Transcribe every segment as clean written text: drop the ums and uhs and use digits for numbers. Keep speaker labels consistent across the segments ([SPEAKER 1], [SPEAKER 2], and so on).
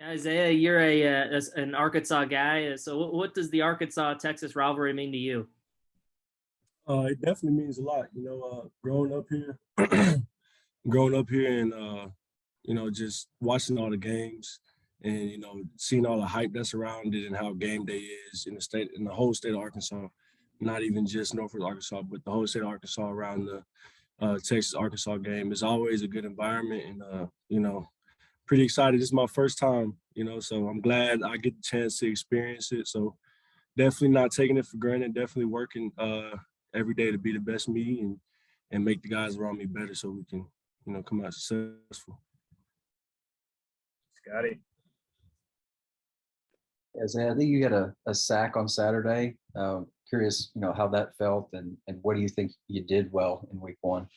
[SPEAKER 1] Isaiah, you're an Arkansas guy. So what does the Arkansas-Texas rivalry mean to you?
[SPEAKER 2] It definitely means a lot. Growing up here, growing up here, and just watching all the games, and seeing all the hype that's around it, and how game day is in the whole state of Arkansas, not even just Northwest Arkansas, but the whole state of Arkansas around the Texas Arkansas game is always a good environment, and pretty excited. This is my first time, so I'm glad I get the chance to experience it. So definitely not taking it for granted. Definitely working every day to be the best me and make the guys around me better, so we can come out successful.
[SPEAKER 3] Scotty.
[SPEAKER 4] Yes, I think you had a sack on Saturday. Curious, how that felt and what do you think you did well in week one?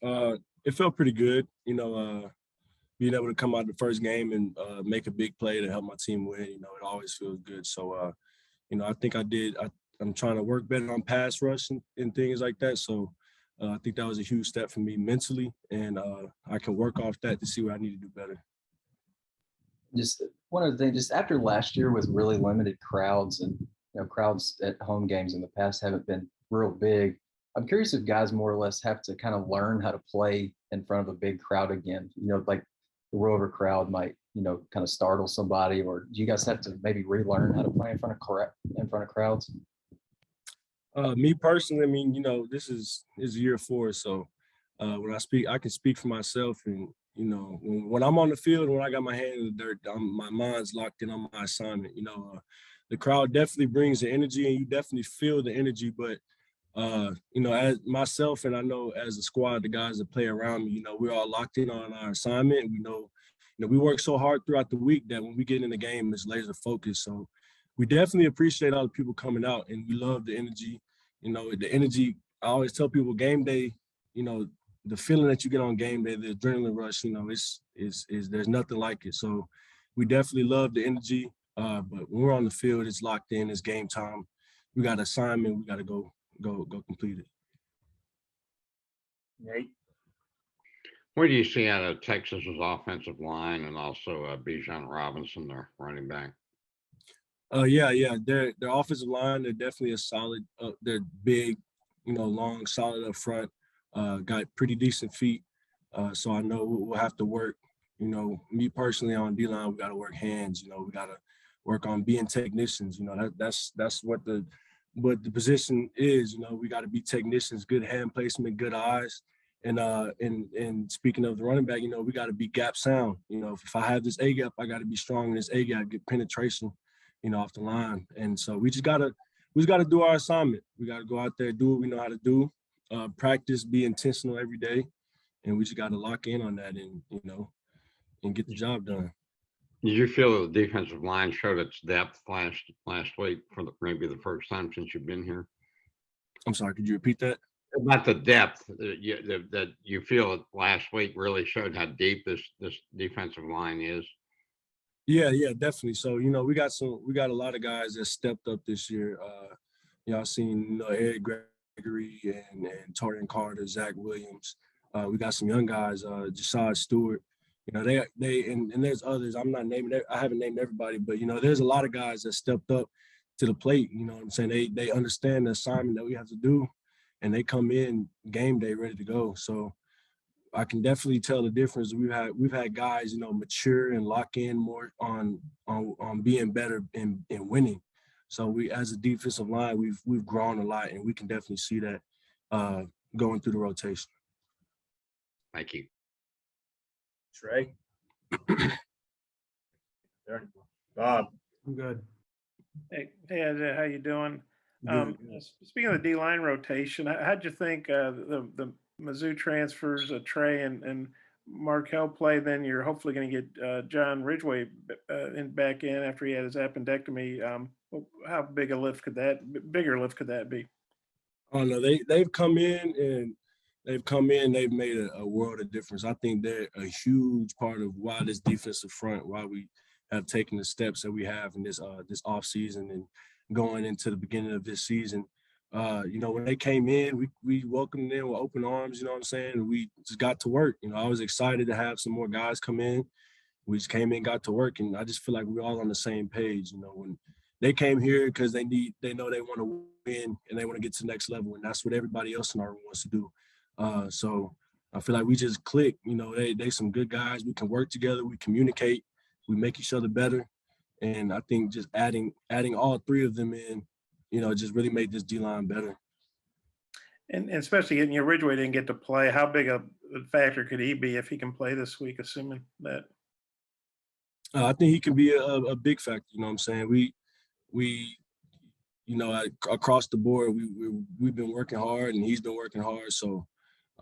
[SPEAKER 2] It felt pretty good, being able to come out the first game and make a big play to help my team win. It always feels good. So, I think I did. I'm trying to work better on pass rush and things like that. So I think that was a huge step for me mentally, and I can work off that to see what I need to do better.
[SPEAKER 4] Just one other thing, just after last year with really limited crowds and crowds at home games in the past haven't been real big. I'm curious if guys more or less have to kind of learn how to play in front of a big crowd again. Like the Rover crowd might, kind of startle somebody, or do you guys have to maybe relearn how to play in front of crowds?
[SPEAKER 2] Me personally, I mean, this is year 4, so when I speak, I can speak for myself, and when I'm on the field, when I got my hand in the dirt, my mind's locked in on my assignment. The crowd definitely brings the energy, and you definitely feel the energy. But as myself, and I know as a squad, the guys that play around me, we're all locked in on our assignment. And we know, we work so hard throughout the week that when we get in the game, it's laser focused. So we definitely appreciate all the people coming out, and we love the energy. The energy. I always tell people, game day, the feeling that you get on game day, the adrenaline rush, is there's nothing like it. So we definitely love the energy. But when we're on the field, it's locked in. It's game time. We got an assignment. We got to go complete it.
[SPEAKER 3] Nate.
[SPEAKER 5] What do you see out of Texas's offensive line, and also Bijan Robinson, their running back?
[SPEAKER 2] Yeah. Their offensive line, they're definitely a solid. They're big, long, solid up front. Got pretty decent feet. So I know we'll have to work. Me personally on D-line, we got to work hands. We got to work on being technicians. That's what the position is. We got to be technicians, good hand placement, good eyes. And speaking of the running back, we got to be gap sound. If I have this A gap, I got to be strong in this A gap, get penetration, off the line. And so we just gotta do our assignment. We got to go out there, do what we know how to do, practice, be intentional every day, and we just got to lock in on that and get the job done.
[SPEAKER 5] Did you feel the defensive line showed its depth last week for maybe the first time since you've been here?
[SPEAKER 2] I'm sorry, could you repeat that?
[SPEAKER 5] About the depth that you feel last week really showed how deep this defensive line is.
[SPEAKER 2] Yeah, definitely. So we got a lot of guys that stepped up this year. I've seen Eric Gregory and Torian Carter, Zach Williams. We got some young guys, Jashad Stewart. They and there's others. I'm not naming. I haven't named everybody, but there's a lot of guys that stepped up to the plate. You know what I'm saying? They understand the assignment that we have to do, and they come in game day ready to go. So I can definitely tell the difference. We've had guys, mature and lock in more on being better and winning. So we, as a defensive line, we've grown a lot, and we can definitely see that going through the rotation.
[SPEAKER 5] Thank you.
[SPEAKER 3] Trey. Bob.
[SPEAKER 6] I'm good.
[SPEAKER 7] Hey, Isaiah, how you doing?
[SPEAKER 2] Good.
[SPEAKER 7] Speaking of the D-line rotation, how'd you think the Mizzou transfers, Trey and Markel play? Then you're hopefully going to get John Ridgway back in after he had his appendectomy. How bigger lift could that be?
[SPEAKER 2] Oh no, they've come in and they've made a world of difference. I think they're a huge part of why this defensive front, why we have taken the steps that we have in this off season and going into the beginning of this season. When they came in, we welcomed them with open arms, you know what I'm saying? And we just got to work. I was excited to have some more guys come in. we just came in, got to work, and I just feel like we're all on the same page. You know, when they came here because they know they want to win and they want to get to the next level, and that's what everybody else in our room wants to do. So I feel like we just click. You know, they some good guys. We can work together. We communicate. We make each other better. And I think just adding all three of them in, you know, just really made this D-line better.
[SPEAKER 7] And especially getting Ridgeway didn't get to play. How big a factor could he be if he can play this week, assuming that?
[SPEAKER 2] I think he can be a big factor. You know what I'm saying? We you know, across the board, we've been working hard, and he's been working hard. So,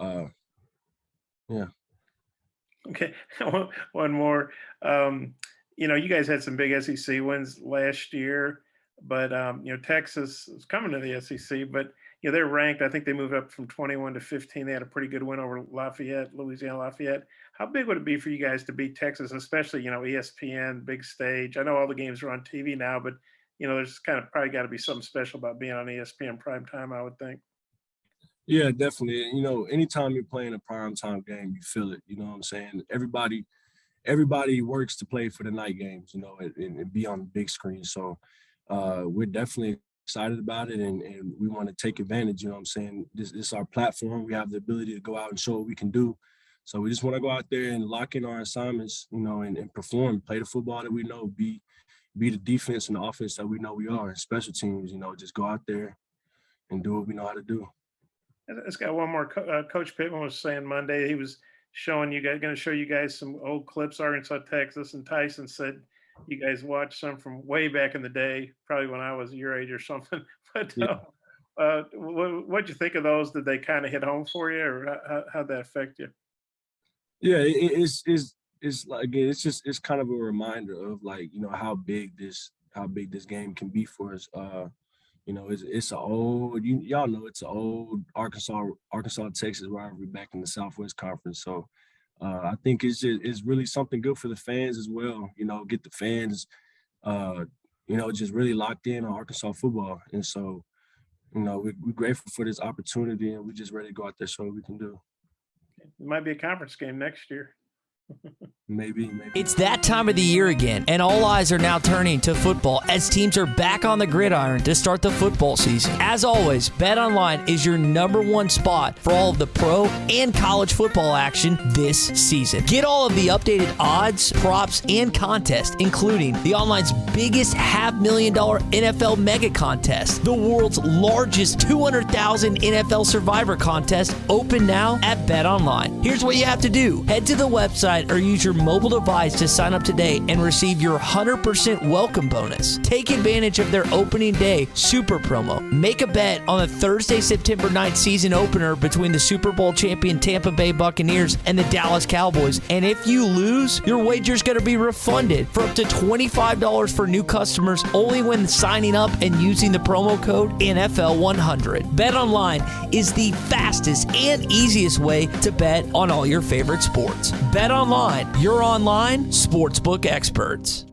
[SPEAKER 2] yeah.
[SPEAKER 7] Okay, one more. You know, you guys had some big SEC wins last year, but you know, Texas is coming to the SEC, but you know, they're ranked. I think they moved up from 21 to 15. They had a pretty good win over Louisiana Lafayette. How big would it be for you guys to beat Texas, especially, you know, ESPN, big stage? I know all the games are on TV now, but you know, there's kind of probably got to be something special about being on ESPN prime time, I would think.
[SPEAKER 2] Yeah, definitely. You know, anytime you're playing a primetime game, you feel it. You know what I'm saying? Everybody works to play for the night games, you know, and be on the big screen. So we're definitely excited about it, and we want to take advantage. You know what I'm saying? This is our platform. We have the ability to go out and show what we can do. So we just want to go out there and lock in our assignments, you know, and perform, play the football that we know, be the defense and the offense that we know we are, and special teams, you know, just go out there and do what we know how to do.
[SPEAKER 7] It's got one more. Coach Pittman was saying Monday he was showing you guys, going to show you guys some old clips, Arkansas, Texas, and Tyson said you guys watched some from way back in the day, probably when I was your age or something. But what'd you think of those? Did they kind of hit home for you, or how'd that affect you?
[SPEAKER 2] Yeah, it's like, again, it's kind of a reminder of, like, you know, how big this game can be for us. You know, it's an old, y'all know it's an old Arkansas Texas rivalry back in the Southwest Conference. So I think it's really something good for the fans as well. You know, get the fans, you know, just really locked in on Arkansas football. And so, you know, we're grateful for this opportunity, and we're just ready to go out there, show what we can do.
[SPEAKER 7] It might be a conference game next year.
[SPEAKER 2] Maybe.
[SPEAKER 6] It's that time of the year again, and all eyes are now turning to football as teams are back on the gridiron to start the football season. As always, BetOnline is your #1 spot for all of the pro and college football action this season. Get all of the updated odds, props, and contests, including the online's biggest $500,000 NFL mega contest, the world's largest 200,000 NFL Survivor contest, open now at BetOnline. Here's what you have to do. Head to the website or use your mobile device to sign up today and receive your 100% welcome bonus. Take advantage of their opening day super promo. Make a bet on the Thursday, September 9th season opener between the Super Bowl champion Tampa Bay Buccaneers and the Dallas Cowboys. And if you lose, your wager's going to be refunded for up to $25 for new customers only when signing up and using the promo code NFL100. BetOnline is the fastest and easiest way to bet on all your favorite sports. BetOnline, your online sportsbook experts.